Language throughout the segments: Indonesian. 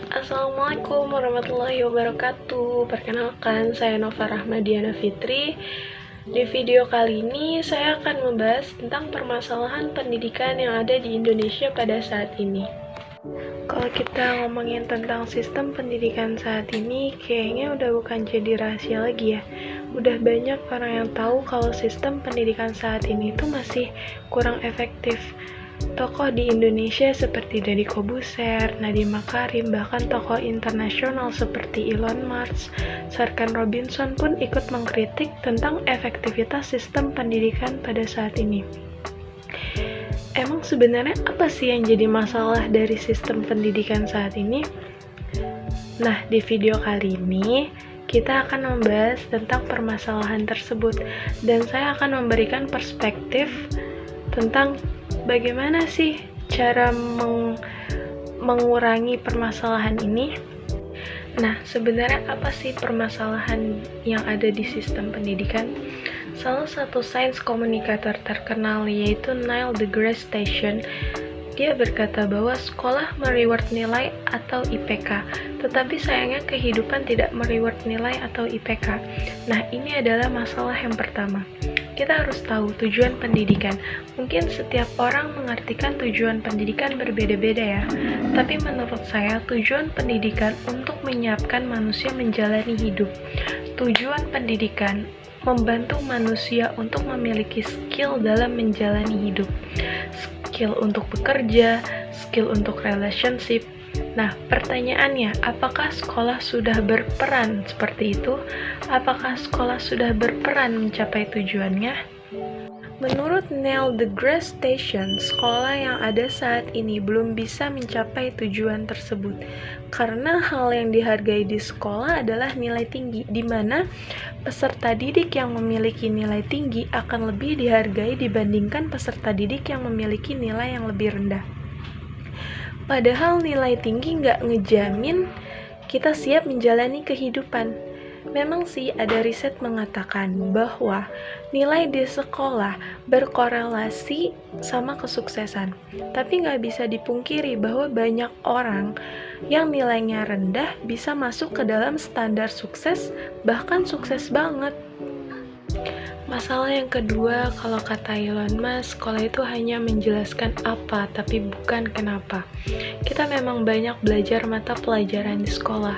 Assalamualaikum warahmatullahi wabarakatuh. Perkenalkan, saya Nova Rahmadiana Fitri. Di video kali ini, saya akan membahas tentang permasalahan pendidikan yang ada di Indonesia pada saat ini. Kalau kita ngomongin tentang sistem pendidikan saat ini, kayaknya udah bukan jadi rahasia lagi ya. Udah banyak orang yang tahu kalau sistem pendidikan saat ini tuh masih kurang efektif. Tokoh di Indonesia seperti Deddy Corbuzier, Nadiem Makarim, bahkan tokoh internasional seperti Elon Musk, Serkan Robinson pun ikut mengkritik tentang efektivitas sistem pendidikan pada saat ini. Emang sebenarnya apa sih yang jadi masalah dari sistem pendidikan saat ini? Nah, di video kali ini kita akan membahas tentang permasalahan tersebut dan saya akan memberikan perspektif tentang bagaimana sih cara mengurangi permasalahan ini? Nah, sebenarnya apa sih permasalahan yang ada di sistem pendidikan? Salah satu sains komunikator terkenal yaitu Neil deGrasse Tyson, dia berkata bahwa sekolah mereward nilai atau IPK, tetapi sayangnya kehidupan tidak mereward nilai atau IPK. Nah, ini adalah masalah yang pertama. Kita harus tahu tujuan pendidikan. Mungkin setiap orang mengartikan tujuan pendidikan berbeda-beda ya. Tapi menurut saya tujuan pendidikan untuk menyiapkan manusia menjalani hidup. Tujuan pendidikan membantu manusia untuk memiliki skill dalam menjalani hidup. Skill untuk bekerja, skill untuk relationship. Nah, pertanyaannya, apakah sekolah sudah berperan seperti itu? Apakah sekolah sudah berperan mencapai tujuannya? Menurut Neil deGrasse Tyson, sekolah yang ada saat ini belum bisa mencapai tujuan tersebut. Karena hal yang dihargai di sekolah adalah nilai tinggi, di mana peserta didik yang memiliki nilai tinggi akan lebih dihargai dibandingkan peserta didik yang memiliki nilai yang lebih rendah. Padahal nilai tinggi nggak ngejamin kita siap menjalani kehidupan. Memang sih ada riset mengatakan bahwa nilai di sekolah berkorelasi sama kesuksesan. Tapi nggak bisa dipungkiri bahwa banyak orang yang nilainya rendah bisa masuk ke dalam standar sukses, bahkan sukses banget. Masalah yang kedua, kalau kata Elon Musk, sekolah itu hanya menjelaskan apa, tapi bukan kenapa. Kita memang banyak belajar mata pelajaran di sekolah,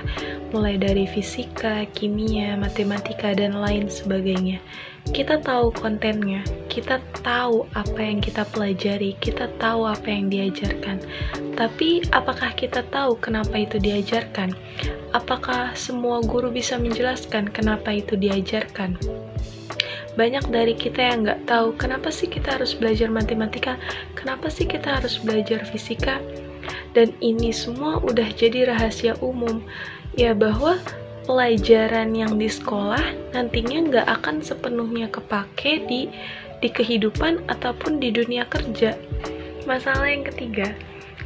mulai dari fisika, kimia, matematika, dan lain sebagainya. Kita tahu kontennya, kita tahu apa yang kita pelajari, kita tahu apa yang diajarkan. Tapi, apakah kita tahu kenapa itu diajarkan? Apakah semua guru bisa menjelaskan kenapa itu diajarkan? Banyak dari kita yang nggak tahu kenapa sih kita harus belajar matematika, kenapa sih kita harus belajar fisika, dan ini semua udah jadi rahasia umum, ya bahwa pelajaran yang di sekolah nantinya nggak akan sepenuhnya kepake di kehidupan ataupun di dunia kerja. Masalah yang ketiga,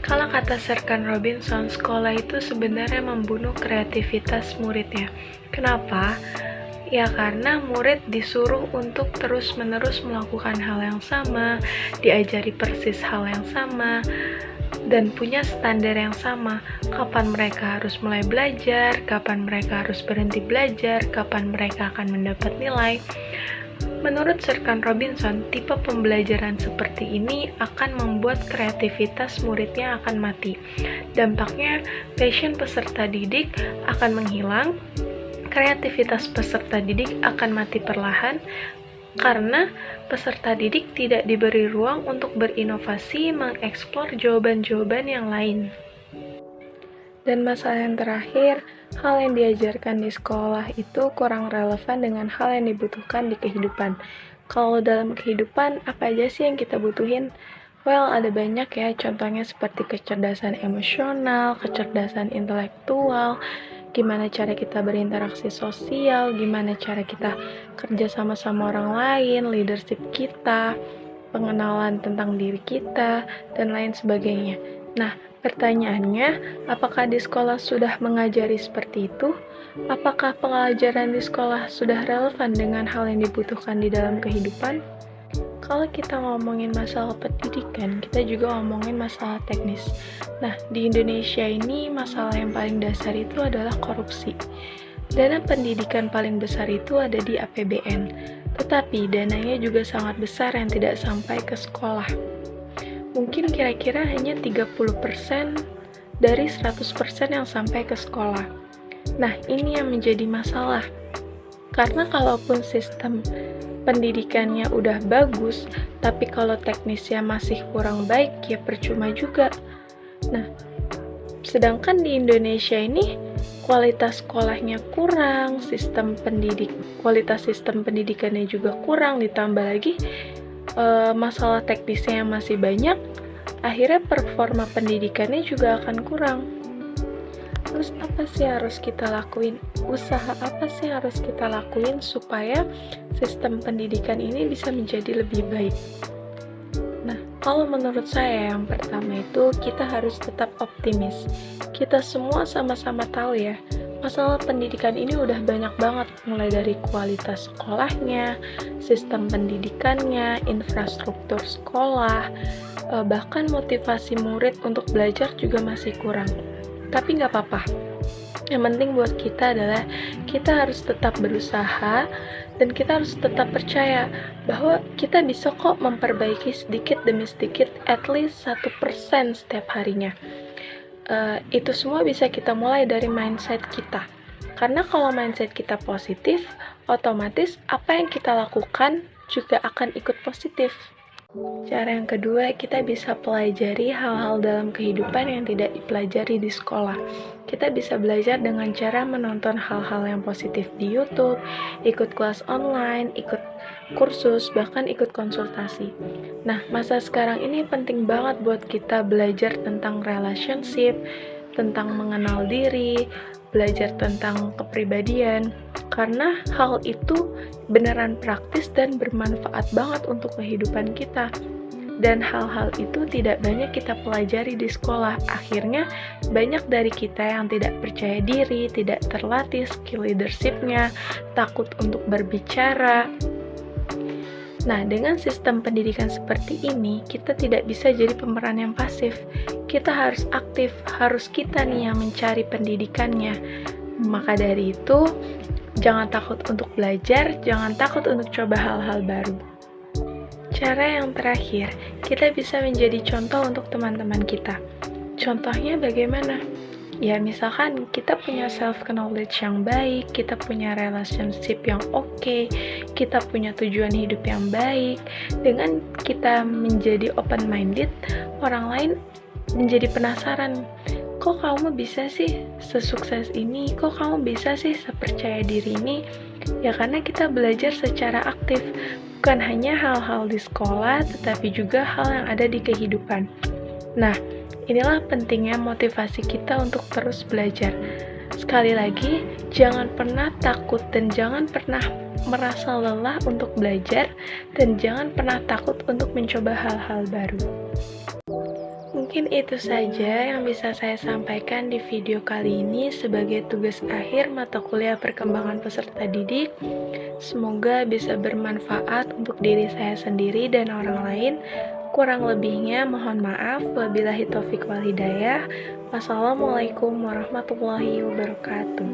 kalau kata Serkan Robinson, sekolah itu sebenarnya membunuh kreativitas muridnya. Kenapa? Ya karena murid disuruh untuk terus-menerus melakukan hal yang sama, diajari persis hal yang sama, dan punya standar yang sama. Kapan mereka harus mulai belajar, kapan mereka harus berhenti belajar, kapan mereka akan mendapat nilai. Menurut Serkan Robinson, tipe pembelajaran seperti ini akan membuat kreativitas muridnya akan mati. Dampaknya, passion peserta didik akan menghilang, kreativitas peserta didik akan mati perlahan karena peserta didik tidak diberi ruang untuk berinovasi, mengeksplor jawaban-jawaban yang lain. Dan masalah yang terakhir, hal yang diajarkan di sekolah itu kurang relevan dengan hal yang dibutuhkan di kehidupan. Kalau dalam kehidupan, apa aja sih yang kita butuhin? Well, ada banyak ya, contohnya seperti kecerdasan emosional, kecerdasan intelektual, gimana cara kita berinteraksi sosial, gimana cara kita kerja sama orang lain, leadership kita, pengenalan tentang diri kita, dan lain sebagainya. Nah, pertanyaannya, apakah di sekolah sudah mengajari seperti itu? Apakah pelajaran di sekolah sudah relevan dengan hal yang dibutuhkan di dalam kehidupan? Kalau kita ngomongin masalah pendidikan, kita juga ngomongin masalah teknis. Nah, di Indonesia ini masalah yang paling dasar itu adalah korupsi. Dana pendidikan paling besar itu ada di APBN, tetapi dananya juga sangat besar yang tidak sampai ke sekolah. Mungkin kira-kira hanya 30% dari 100% yang sampai ke sekolah. Nah, ini yang menjadi masalah. Karena kalaupun sistem pendidikannya udah bagus, tapi kalau teknisnya masih kurang baik, ya percuma juga. Nah, sedangkan di Indonesia ini kualitas sekolahnya kurang, kualitas sistem pendidikannya juga kurang, ditambah lagi masalah teknisnya yang masih banyak, akhirnya performa pendidikannya juga akan kurang. Terus apa sih harus kita lakuin? Usaha apa sih harus kita lakuin supaya sistem pendidikan ini bisa menjadi lebih baik? Nah, kalau menurut saya yang pertama itu kita harus tetap optimis. Kita semua sama-sama tahu ya, masalah pendidikan ini udah banyak banget, mulai dari kualitas sekolahnya, sistem pendidikannya, infrastruktur sekolah, bahkan motivasi murid untuk belajar juga masih kurang. Tapi nggak apa-apa. Yang penting buat kita adalah kita harus tetap berusaha dan kita harus tetap percaya bahwa kita bisa kok memperbaiki sedikit demi sedikit, at least 1% setiap harinya. Itu semua bisa kita mulai dari mindset kita. Karena kalau mindset kita positif, otomatis apa yang kita lakukan juga akan ikut positif. Cara yang kedua, kita bisa pelajari hal-hal dalam kehidupan yang tidak dipelajari di sekolah. Kita bisa belajar dengan cara menonton hal-hal yang positif di YouTube, ikut kelas online, ikut kursus, bahkan ikut konsultasi. Nah, masa sekarang ini penting banget buat kita belajar tentang relationship, tentang mengenal diri, belajar tentang kepribadian, karena hal itu beneran praktis dan bermanfaat banget untuk kehidupan kita. Dan hal-hal itu tidak banyak kita pelajari di sekolah. Akhirnya banyak dari kita yang tidak percaya diri, tidak terlatih skill leadership-nya, takut untuk berbicara. Nah, dengan sistem pendidikan seperti ini, kita tidak bisa jadi pemeran yang pasif. Kita harus aktif, harus kita nih yang mencari pendidikannya. Maka dari itu, jangan takut untuk belajar, jangan takut untuk coba hal-hal baru. Cara yang terakhir, kita bisa menjadi contoh untuk teman-teman kita. Contohnya bagaimana? Ya, misalkan kita punya self-knowledge yang baik, kita punya relationship yang oke, kita punya tujuan hidup yang baik. Dengan kita menjadi open-minded, orang lain menjadi penasaran. Kok kamu bisa sih sesukses ini? Kok kamu bisa sih sepercaya diri ini? Ya karena kita belajar secara aktif. Bukan hanya hal-hal di sekolah, tetapi juga hal yang ada di kehidupan. Nah, inilah pentingnya motivasi kita untuk terus belajar. Sekali lagi, jangan pernah takut dan jangan pernah merasa lelah untuk belajar dan jangan pernah takut untuk mencoba hal-hal baru. Mungkin itu saja yang bisa saya sampaikan di video kali ini sebagai tugas akhir mata kuliah perkembangan peserta didik. Semoga bisa bermanfaat untuk diri saya sendiri dan orang lain. Kurang lebihnya mohon maaf. Wabillahi taufiq wal hidayah. Wassalamualaikum warahmatullahi wabarakatuh.